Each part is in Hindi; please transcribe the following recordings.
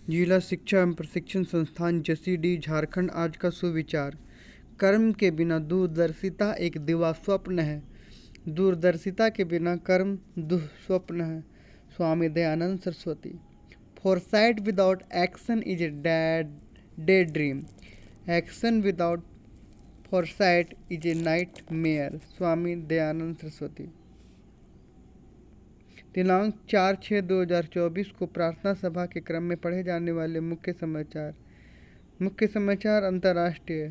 जिला शिक्षा एवं प्रशिक्षण संस्थान जसीडीह झारखंड आज का सुविचार। कर्म के बिना दूरदर्शिता एक दिवास्वप्न है। दूरदर्शिता के बिना कर्म दुःस्वप्न है। Swami Dayanand Saraswati. Foresight without action is a daydream. Action without foresight is a nightmare. Swami Dayanand Saraswati. दिनांक 4/6/2024 को प्रार्थना सभा के क्रम में पढ़े जाने वाले मुख्य समाचार अंतर्राष्ट्रीय।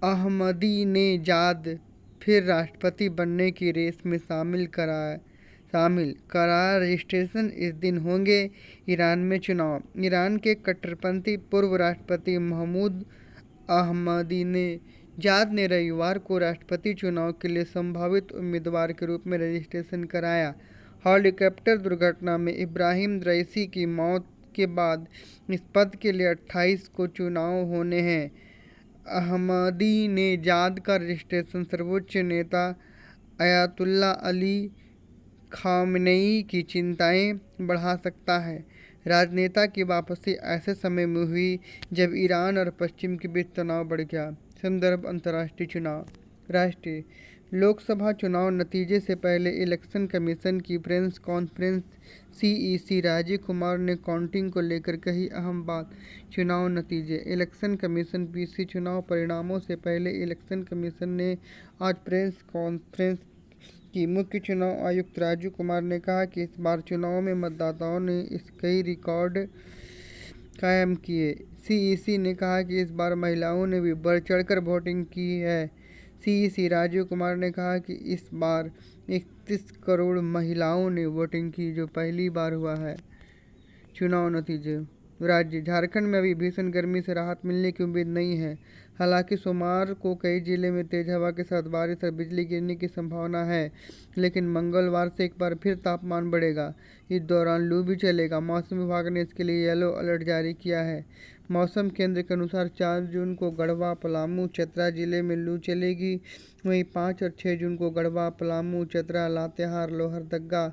अहमदीनेजाद फिर राष्ट्रपति बनने की रेस में शामिल। करार रजिस्ट्रेशन इस दिन होंगे। ईरान में चुनाव। ईरान के कट्टरपंथी पूर्व राष्ट्रपति महमूद अहमदीनेजाद ने रविवार को राष्ट्रपति चुनाव के लिए संभावित उम्मीदवार के रूप में रजिस्ट्रेशन कराया। हेलीकॉप्टर दुर्घटना में इब्राहिम रईसी की मौत के बाद इस पद के लिए 28 को चुनाव होने हैं। अहमदीनेजाद का रजिस्ट्रेशन सर्वोच्च नेता अयातुल्ला अली खामेनेई की चिंताएं बढ़ा सकता है। राजनेता की वापसी ऐसे समय में हुई जब ईरान और पश्चिम के बीच तनाव बढ़ गया। संदर्भ अंतर्राष्ट्रीय चुनाव। राष्ट्रीय लोकसभा चुनाव नतीजे से पहले इलेक्शन कमीशन की press conference. CEC Rajiv Kumar ने काउंटिंग को लेकर कही अहम बात। चुनाव नतीजे। इलेक्शन कमीशन पीसी चुनाव परिणामों से पहले इलेक्शन कमीशन ने आज प्रेस कॉन्फ्रेंस की। मुख्य चुनाव आयुक्त राजीव कुमार ने कहा कि इस बार चुनाव में मतदाताओं ने कई रिकॉर्ड कायम किए। सीईसी ने कहा कि इस बार महिलाओं ने भी बढ़ चढ़कर वोटिंग की है। सीईसी राजीव कुमार ने कहा कि इस बार 31 करोड़ महिलाओं ने वोटिंग की, जो पहली बार हुआ है। चुनाव नतीजे। राज्य झारखंड में अभी भीषण गर्मी से राहत मिलने की उम्मीद नहीं है। हालांकि सोमवार को कई जिले में तेज हवा के साथ बारिश और बिजली गिरने की संभावना है, लेकिन मंगलवार से एक बार फिर तापमान बढ़ेगा। इस दौरान लू भी चलेगा। मौसम विभाग ने इसके लिए येलो अलर्ट जारी किया है। मौसम केंद्र के अनुसार 4 जून को गढ़वा, पलामू, चतरा जिले में लू चलेगी। वहीं 5 और 6 जून को गढ़वा, पलामू, चतरा, लातेहार, लोहरदगा,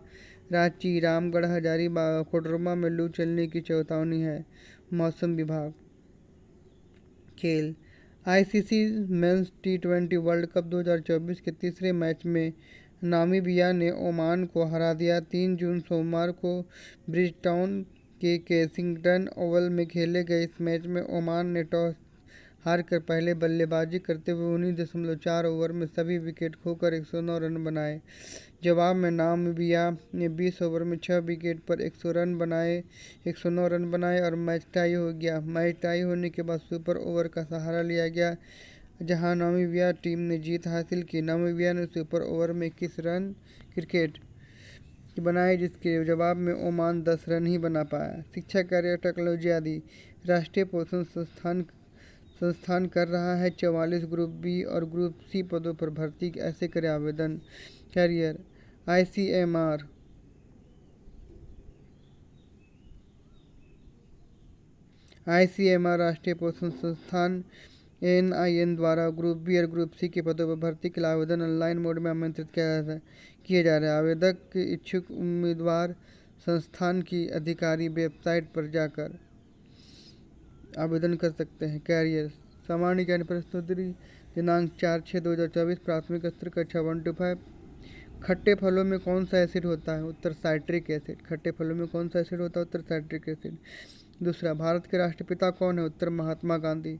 रांची, रामगढ़, हजारीबाग, कोडरमा में लू चलने की चेतावनी है। मौसम विभाग। खेल। आईसीसी मेंस टी20 वर्ल्ड कप 2024 के तीसरे मैच में नामीबिया ने ओमान को हरा दिया। 3 जून सोमवार को ब्रिजटाउन के केसिंगटन ओवल में खेले गए इस मैच में ओमान ने टॉस हारकर पहले बल्लेबाजी करते हुए 19.4 ओवर में सभी विकेट खोकर 109 रन बनाए। जवाब में नामीबिया ने 20 ओवर में 6 विकेट पर 109 रन बनाए और मैच टाई हो गया। मैच टाई होने के बाद सुपर ओवर का सहारा लिया गया, जहां नामीबिया टीम ने जीत हासिल की। नामीबिया ने सुपर ओवर में 21 रन क्रिकेट बनाए, जिसके जवाब में ओमान 10 रन ही बना पाया। शिक्षा, कैरियर, टेक्नोलॉजी आदि। राष्ट्रीय पोषण संस्थान कर रहा है 44 ग्रुप बी और ग्रुप सी पदों पर भर्ती। ऐसे करें आवेदन। कैरियर। आईसीएमआर राष्ट्रीय पोषण संस्थान NIN द्वारा ग्रुप बी और ग्रुप सी के पदों पर भर्ती के लिए आवेदन ऑनलाइन मोड में आमंत्रित किए जा रहे हैं। आवेदक इच्छुक उम्मीदवार संस्थान की आधिकारिक वेबसाइट पर जाकर आवेदन कर सकते हैं। कैरियर। सामान्य ज्ञान प्रश्नोत्तरी। दिनांक 4/6/2024 प्राथमिक स्तर कक्षा 1 to 5। खट्टे फलों में कौन सा एसिड होता है? उत्तर साइट्रिक एसिड। खट्टे फलों में कौन सा एसिड होता है? उत्तर साइट्रिक एसिड। दूसरा, भारत के राष्ट्रपिता कौन है? उत्तर महात्मा गांधी।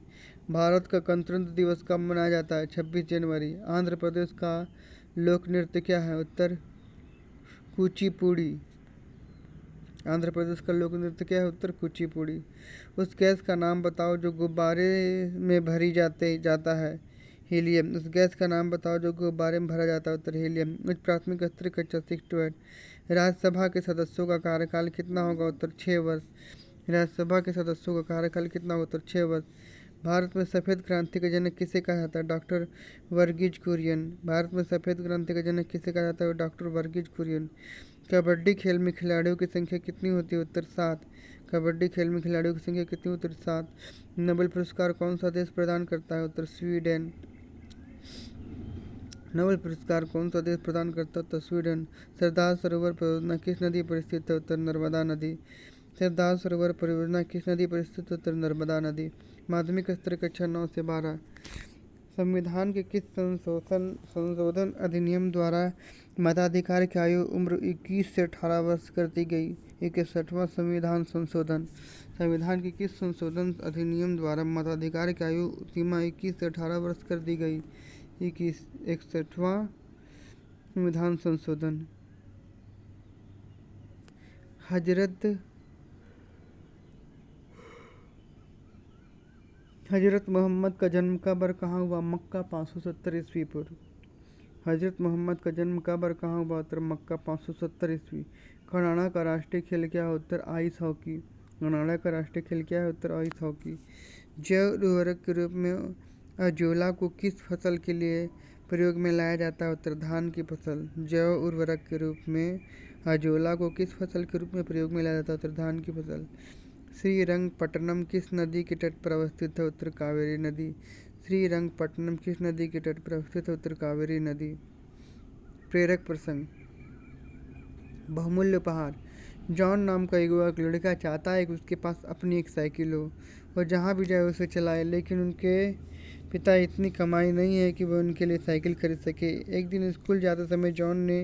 भारत का गणतंत्र दिवस कब मनाया जाता है? 26 जनवरी। आंध्र प्रदेश का लोक नृत्य क्या है? उत्तर कुचिपुड़ी। आंध्र प्रदेश का लोक नृत्य क्या है? उत्तर कुचिपुड़ी। उस गैस का नाम बताओ जो गुब्बारे में भरी जाता है? हीलियम। उस गैस का नाम बताओ जो गुब्बारे में भरा जाता है? उत्तर हीलियम। उच्च प्राथमिक स्तर कक्षा 6 to 8। राज्यसभा के सदस्यों का कार्यकाल कितना होगा? उत्तर 6 वर्ष। राज्यसभा के सदस्यों का कार्यकाल कितना होगा? उत्तर 6 वर्ष। भारत में सफ़ेद क्रांति का जनक किसे कहा जाता है? डॉक्टर वर्गीज कुरियन। भारत में सफ़ेद क्रांति का जनक किसे कहा जाता है? डॉक्टर वर्गीज कुरियन। कबड्डी खेल में खिलाड़ियों की संख्या कितनी होती है? उत्तर 7। कबड्डी खेल में खिलाड़ियों की संख्या कितनी? उत्तर 7। नोबेल पुरस्कार कौन सा देश प्रदान करता है? उत्तर स्वीडन। नोबेल पुरस्कार कौन सा देश प्रदान करता है? उत्तर स्वीडन। सरदार सरोवर परियोजना किस नदी पर स्थित है? उत्तर नर्मदा नदी। सरदार सरोवर परियोजना किस नदी पर स्थित? उत्तर नर्मदा नदी। माध्यमिक स्तर कक्षा 9 से 12। संविधान के किस संशोधन अधिनियम द्वारा मताधिकार की आयु उम्र 21 से 18 वर्ष कर दी गई? 61वां संविधान संशोधन। संविधान के किस संशोधन अधिनियम द्वारा मताधिकार की आयु सीमा 21 से 18 वर्ष कर दी गई? 61वां संविधान संशोधन। हजरत मोहम्मद का जन्म कब और कहाँ हुआ? मक्का 570 ईस्वी पूर्व। हजरत मोहम्मद का जन्म कब और कहाँ हुआ? उत्तर मक्का 570 ईस्वी। कनाडा का राष्ट्रीय खेल क्या है? उत्तर आइस हॉकी। कनाडा का राष्ट्रीय खेल क्या है? उत्तर आइस हॉकी। जैव उर्वरक के रूप में अजोला को किस फसल के लिए प्रयोग में लाया जाता है? उत्तर धान की फसल। जैव उर्वरक के रूप में अजोला को किस फसल के रूप में प्रयोग में लाया जाता है? उत्तर धान की फसल। श्रीरंगपट्टनम किस नदी के तट पर अवस्थित है? उत्तर कावेरी नदी। श्रीरंगपट्टनम किस नदी के तट पर अवस्थित है? उत्तर कावेरी नदी। प्रेरक प्रसंग। बहुमूल्य उपहार। जॉन नाम का युवक लड़का चाहता है कि उसके पास अपनी एक साइकिल हो, वह जहाँ भी जाए उसे चलाए, लेकिन उनके पिता इतनी कमाई नहीं है कि वह उनके लिए साइकिल खरीद सके। एक दिन स्कूल जाते समय जॉन ने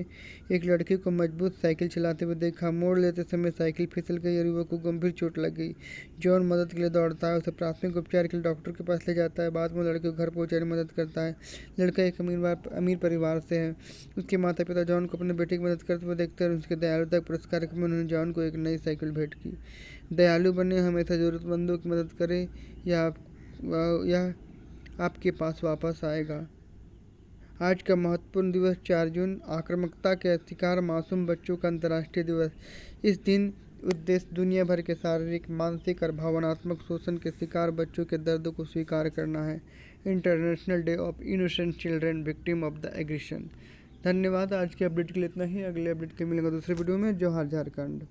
एक लड़के को मजबूत साइकिल चलाते हुए देखा। मोड़ लेते समय साइकिल फिसल गई और युवक को गंभीर चोट लग गई। जॉन मदद के लिए दौड़ता है, उसे प्राथमिक उपचार के लिए डॉक्टर के पास ले जाता है। बाद में लड़के को घर पहुँचाने में मदद करता है। लड़का एक अमीर परिवार से है। उसके माता पिता जॉन को अपने बेटे की मदद करते हुए देखते हैं और उसके दयालुता के पुरस्कार में उन्होंने जॉन को एक नई साइकिल भेंट की। दयालु बने, हमेशा ज़रूरतमंदों की मदद करें, यह आपके पास वापस आएगा। आज का महत्वपूर्ण दिवस 4 जून, आक्रामकता के शिकार मासूम बच्चों का अंतर्राष्ट्रीय दिवस। इस दिन उद्देश्य दुनिया भर के शारीरिक, मानसिक और भावनात्मक शोषण के शिकार बच्चों के दर्द को स्वीकार करना है। International day of innocent children victim of the aggression. धन्यवाद। आज के अपडेट के लिए इतना ही। अगले अपडेट के मिलेंगे दूसरे वीडियो में। जोहार झारखंड।